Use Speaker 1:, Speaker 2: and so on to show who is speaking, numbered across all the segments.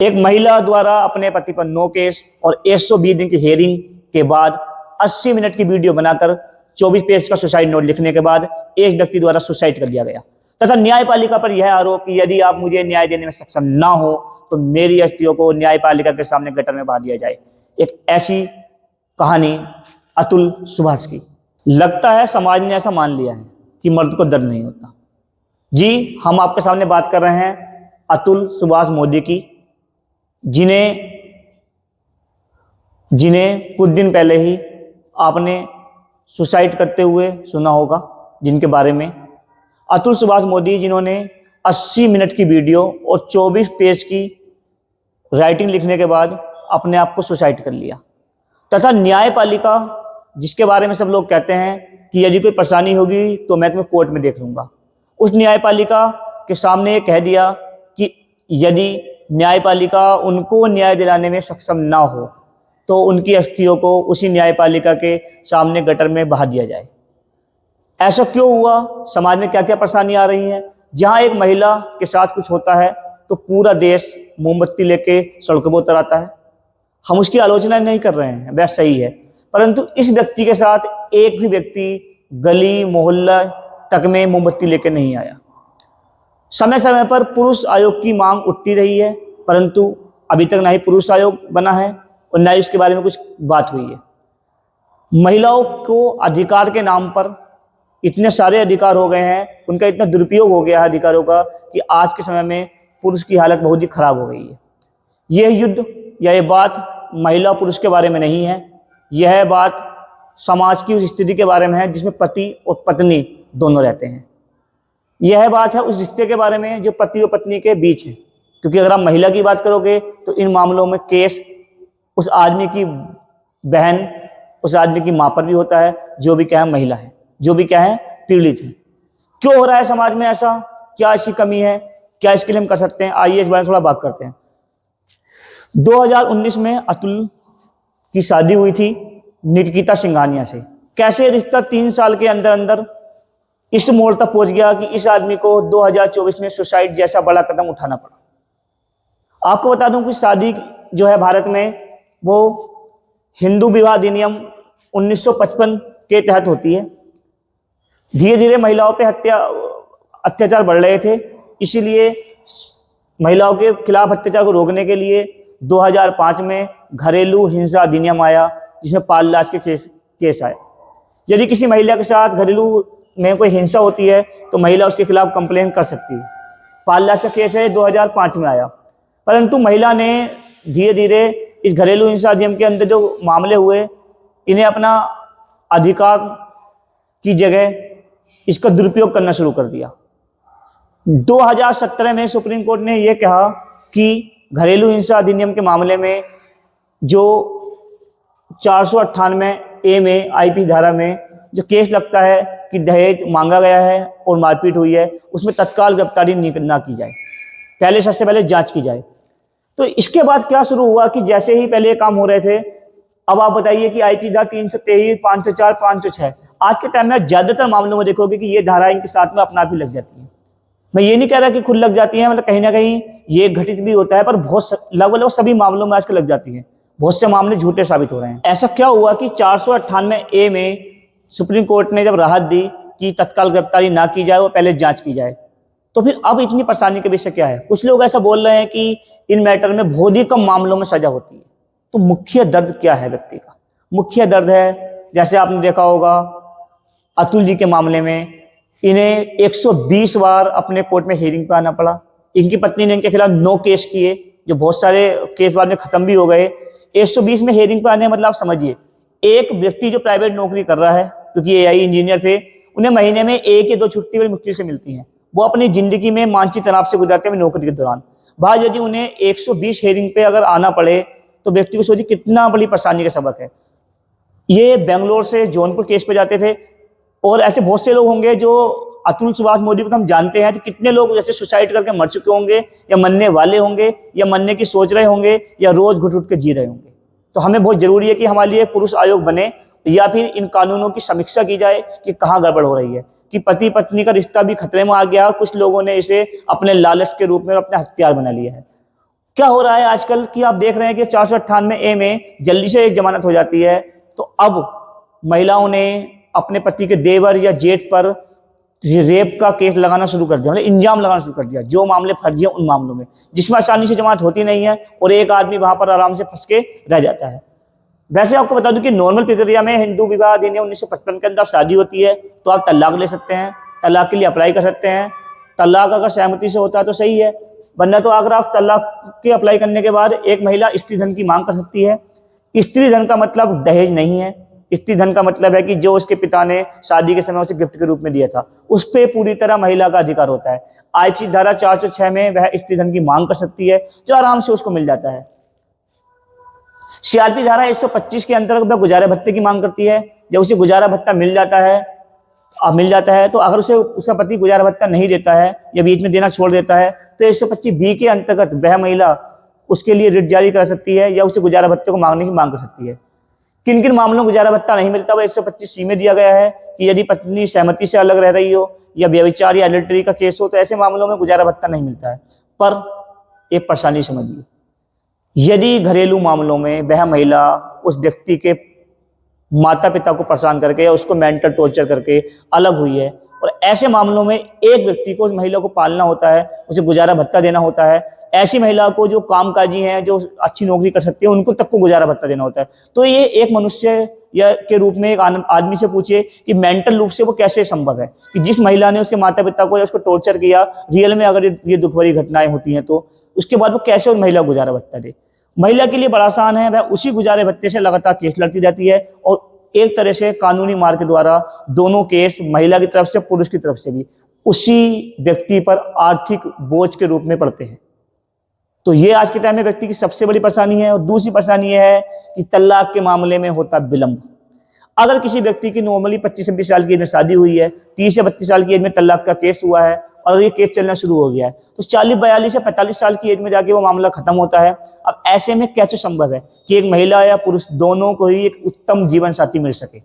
Speaker 1: एक महिला द्वारा अपने पति पर 9 केस और 120 दिन की हियरिंग के बाद 80 मिनट की वीडियो बनाकर 24 पेज का सुसाइड नोट लिखने के बाद एक व्यक्ति द्वारा सुसाइड कर लिया गया तथा न्यायपालिका पर यह आरोप कि यदि आप मुझे न्याय देने में सक्षम ना हो तो मेरी अस्थियों को न्यायपालिका के सामने गटर में बहा दिया जाए। एक ऐसी कहानी अतुल सुभाष की। लगता है समाज ने ऐसा मान लिया है कि मर्द को दर्द नहीं होता। जी, हम आपके सामने बात कर रहे हैं अतुल सुभाष मोदी की, जिन्हें कुछ दिन पहले ही आपने सुसाइड करते हुए सुना होगा, जिनके बारे में अतुल सुभाष मोदी, जिन्होंने 80 मिनट की वीडियो और 24 पेज की राइटिंग लिखने के बाद अपने आप को सुसाइड कर लिया तथा न्यायपालिका, जिसके बारे में सब लोग कहते हैं कि यदि कोई परेशानी होगी तो मैं तुम्हें कोर्ट में देख लूंगा, उस न्यायपालिका के सामने ये कह दिया कि यदि न्यायपालिका उनको न्याय दिलाने में सक्षम ना हो तो उनकी अस्थियों को उसी न्यायपालिका के सामने गटर में बहा दिया जाए। ऐसा क्यों हुआ? समाज में क्या क्या परेशानी आ रही हैं? जहां एक महिला के साथ कुछ होता है तो पूरा देश मोमबत्ती लेके सड़कों पर उतर आता है। हम उसकी आलोचना नहीं कर रहे हैं, वह सही है, परंतु इस व्यक्ति के साथ एक भी व्यक्ति गली मोहल्ला तक में मोमबत्ती लेके नहीं आया। समय समय पर पुरुष आयोग की मांग उठती रही है, परंतु अभी तक ना ही पुरुष आयोग बना है और ना ही उसके बारे में कुछ बात हुई है। महिलाओं को अधिकार के नाम पर इतने सारे अधिकार हो गए हैं, उनका इतना दुरुपयोग हो गया है अधिकारों का कि आज के समय में पुरुष की हालत बहुत ही खराब हो गई है। यह युद्ध या ये बात महिला पुरुष के बारे में नहीं है, यह बात समाज की उस स्थिति के बारे में है जिसमें पति और पत्नी दोनों रहते हैं। यह बात है उस रिश्ते के बारे में जो पति और पत्नी के बीच है, क्योंकि अगर आप महिला की बात करोगे तो इन मामलों में केस उस आदमी की बहन, उस आदमी की माँ पर भी होता है, जो भी क्या है महिला है, जो भी क्या है पीड़ित है। क्यों हो रहा है समाज में ऐसा? क्या ऐसी कमी है? क्या इसके लिए हम कर सकते हैं? आइए इस बारे में थोड़ा बात करते हैं। 2019 में अतुल की शादी हुई थी निकिता सिंघानिया से। कैसे रिश्ता 3 साल के अंदर अंदर इस मोड़ तक पहुंच गया कि इस आदमी को 2024 में सुसाइड जैसा बड़ा कदम उठाना पड़ा। आपको बता दूं कि शादी जो है भारत में वो हिंदू विवाह अधिनियम 1955 के तहत होती है। धीरे धीरे महिलाओं पे अत्याचार बढ़ रहे थे, इसीलिए महिलाओं के खिलाफ अत्याचार को रोकने के लिए 2005 में घरेलू हिंसा अधिनियम आया, जिसमें 5 लाख के केस आए। यदि किसी महिला के साथ घरेलू में कोई हिंसा होती है तो महिला उसके खिलाफ कंप्लेन कर सकती है। 5 लाख का केस है, 2005 में आया। परंतु महिला ने धीरे धीरे इस घरेलू हिंसा अधिनियम के अंदर जो मामले हुए, इन्हें अपना अधिकार की जगह इसका दुरुपयोग करना शुरू कर दिया। 2017 में सुप्रीम कोर्ट ने यह कहा कि घरेलू हिंसा अधिनियम के मामले में जो 498A में आईपी धारा में जो केस लगता है कि दहेज मांगा गया है और मारपीट हुई है, उसमें तत्काल गिरफ्तारी ना की जाए, पहले सबसे पहले जांच की जाए। तो इसके बाद क्या शुरू हुआ कि जैसे ही पहले काम हो रहे थे, अब आप बताइए कि आईपी धारा 323, 504, 506, आज के टाइम में ज्यादातर मामलों में देखोगे कि ये धारा इनके साथ में अपना आप ही लग जाती है। मैं ये नहीं कह रहा कि खुद लग जाती है, मतलब कहीं ना कहीं ये घटित भी होता है, पर लगभग सभी मामलों में आजकल लग जाती है। बहुत से मामले झूठे साबित हो रहे हैं। ऐसा क्या हुआ कि 498A में सुप्रीम कोर्ट ने जब राहत दी कि तत्काल गिरफ्तारी ना की जाए और पहले जांच की जाए, तो फिर अब इतनी परेशानी के विषय क्या है? कुछ लोग ऐसा बोल रहे हैं कि इन मैटर में बहुत ही कम मामलों में सजा होती है। तो मुख्य दर्द क्या है व्यक्ति का? मुख्य दर्द है, जैसे आपने देखा होगा अतुल जी के मामले में इन्हें 120 बार अपने कोर्ट में हियरिंग पे आना पड़ा। इनकी पत्नी ने इनके खिलाफ 9 केस किए, जो बहुत सारे केस बाद में खत्म भी हो गए। 120 में हियरिंग पे आने मतलब आप समझिए, एक व्यक्ति जो प्राइवेट नौकरी कर रहा है, क्योंकि AI इंजीनियर थे, उन्हें महीने में 1 या 2 छुट्टी बड़ी मुश्किल से मिलती हैं। वो अपनी जिंदगी में मानसिक तनाव से गुजरते हैं नौकरी के दौरान। भाई यदि उन्हें 120 हियरिंग पे अगर आना पड़े तो व्यक्ति को सोचिए कितना बड़ी परेशानी का सबक है। ये बेंगलोर से जौनपुर केस पे जाते थे, और ऐसे बहुत से लोग होंगे जो अतुल सुभाष मोदी को तो हम जानते हैं, तो कितने लोग जैसे सुसाइड करके मर चुके होंगे, या मरने वाले होंगे, या मरने की सोच रहे होंगे, या रोज घुट घुट के जी रहे होंगे। तो हमें बहुत जरूरी है कि हमारे लिए पुरुष आयोग बने, या फिर इन कानूनों की समीक्षा की जाए कि कहाँ गड़बड़ हो रही है, कि पति पत्नी का रिश्ता भी खतरे में आ गया और कुछ लोगों ने इसे अपने लालच के रूप में अपने हथियार बना लिया है। क्या हो रहा है आजकल कि आप देख रहे हैं कि 498A में जल्दी से एक जमानत हो जाती है, तो अब महिलाओं ने अपने पति के देवर या जेठ पर रेप का केस लगाना शुरू कर दिया, मतलब इंजाम लगाना शुरू कर दिया, जो मामले फर्जी हैं उन मामलों में, जिसमें आसानी से जमानत होती नहीं है और एक आदमी वहां पर आराम से फंस के रह जाता है। वैसे आपको बता दूं कि नॉर्मल प्रक्रिया में हिंदू विवाह अधिनियम 1955 के अंदर शादी होती है तो आप तलाक ले सकते हैं, तलाक के लिए अप्लाई कर सकते हैं। तलाक अगर सहमति से होता है तो सही है, वरना तो अगर आप तलाक के अप्लाई करने के बाद एक महिला स्त्री धन की मांग कर सकती है। स्त्री धन का मतलब दहेज नहीं है, स्त्री धन का मतलब है कि जो उसके पिता ने शादी के समय उसे गिफ्ट के रूप में दिया था, उस पर पूरी तरह महिला का अधिकार होता है। आईपीसी धारा 406 में वह स्त्री धन की मांग कर सकती है, जो आराम से उसको मिल जाता है। सीआरपी धारा 125 के अंतर्गत वह गुजारा भत्ते की मांग करती है। जब उसे गुजारा भत्ता मिल जाता है तो अगर उसे उसका पति गुजारा भत्ता नहीं देता है या बीच में देना छोड़ देता है तो 125B के अंतर्गत वह महिला उसके लिए रिट जारी कर सकती है या उसे गुजारा भत्ते को मांगने की मांग कर सकती है। किन किन मामलों में गुजारा भत्ता नहीं मिलता वह 125C में दिया गया है कि यदि पत्नी सहमति से अलग रह रही हो या व्यभिचार या एडल्टरी का केस हो तो ऐसे मामलों में गुजारा भत्ता नहीं मिलता है। पर एक परेशानी समझिए, यदि घरेलू मामलों में वह महिला उस व्यक्ति के माता पिता को परेशान करके या उसको मेंटल टॉर्चर करके अलग हुई है और ऐसे मामलों में एक व्यक्ति को उस महिला को पालना होता है, उसे गुजारा भत्ता देना होता है। ऐसी महिला को जो कामकाजी हैं, जो अच्छी नौकरी कर सकती है, उनको तक को गुजारा भत्ता देना होता है। तो ये एक मनुष्य या के रूप में एक आदमी से पूछिए कि मेंटल रूप से वो कैसे संभव है कि जिस महिला ने उसके माता पिता को या उसको टॉर्चर किया, रियल में अगर ये दुख भरी घटनाएं होती हैं तो उसके बाद वो कैसे उस महिला को गुजारा भत्ता दे। महिला के लिए बड़ा आसान है, वह उसी गुजारे भत्ते से लगातार केस लड़ती रहती है और एक तरह से कानूनी मार्ग के द्वारा दोनों केस महिला की तरफ से पुरुष की तरफ से भी उसी व्यक्ति पर आर्थिक बोझ के रूप में पड़ते हैं। तो ये आज के टाइम में व्यक्ति की सबसे बड़ी परेशानी है। और दूसरी परेशानी यह है कि तलाक के मामले में होता विलंब। अगर किसी व्यक्ति की नॉर्मली 25 से 20 साल की एज में शादी हुई है, 30 से 32 साल की एज में तलाक का केस हुआ है और ये केस चलना शुरू हो गया है, तो 40, 42 या 45 साल की एज में जाके वो मामला खत्म होता है। अब ऐसे में कैसे संभव है कि एक महिला या पुरुष दोनों को ही एक उत्तम जीवन साथी मिल सके?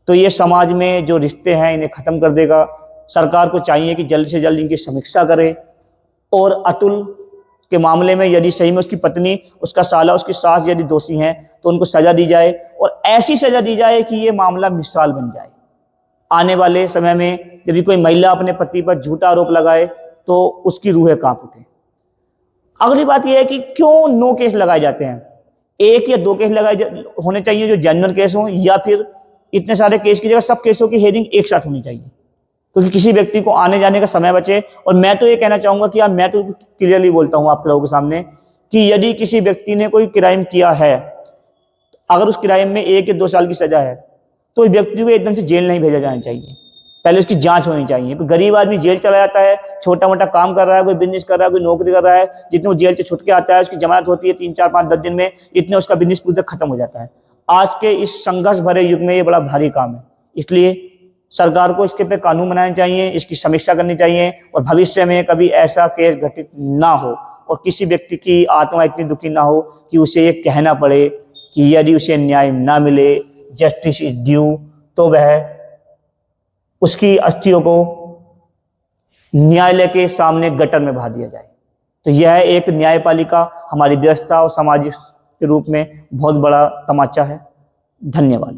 Speaker 1: तो ये समाज में जो रिश्ते हैं इन्हें खत्म कर देगा। सरकार को चाहिए कि जल्द से जल्द इनकी समीक्षा करे और अतुल के मामले में यदि सही में उसकी पत्नी, उसका साला, उसकी सास यदि दोषी हैं तो उनको सजा दी जाए और ऐसी सजा दी जाए कि ये मामला मिसाल बन जाए। आने वाले समय में जब भी कोई महिला अपने पति पर झूठा आरोप लगाए तो उसकी रूहें कांप उठे। अगली बात यह है कि क्यों 9 केस लगाए जाते हैं? 1 या 2 केस लगाए होने चाहिए जो जनरल केस हों, या फिर इतने सारे केस की जगह सब केसों की हेयरिंग एक साथ होनी चाहिए, क्योंकि किसी व्यक्ति को आने जाने का समय बचे। और मैं तो ये कहना चाहूंगा कि मैं तो क्लियरली बोलता हूं आप लोगों के सामने कि यदि किसी व्यक्ति ने कोई क्राइम किया है, अगर उस क्राइम में 1 या 2 साल की सजा है तो उस व्यक्ति को एकदम से जेल नहीं भेजा जाना चाहिए, पहले उसकी जांच होनी चाहिए। कोई गरीब आदमी जेल चला जाता है, छोटा मोटा काम कर रहा है, कोई बिजनेस कर रहा है, कोई नौकरी कर रहा है, जितने वो जेल से छुट के आता है उसकी जमानत होती है 3, 4, 5, 10 दिन में, इतने उसका बिजनेस पूरी तरह खत्म हो जाता है। आज के इस संघर्ष भरे युग में ये बड़ा भारी काम है, इसलिए सरकार को इसके पे कानून बनाने चाहिए, इसकी समीक्षा करनी चाहिए और भविष्य में कभी ऐसा केस घटित ना हो और किसी व्यक्ति की आत्मा इतनी दुखी ना हो कि उसे ये कहना पड़े कि यदि उसे न्याय ना मिले, जस्टिस इज ड्यू, तो वह उसकी अस्थियों को न्यायालय के सामने गटर में बहा दिया जाए। तो यह एक न्यायपालिका हमारी व्यवस्था और सामाजिक के रूप में बहुत बड़ा तमाचा है। धन्यवाद।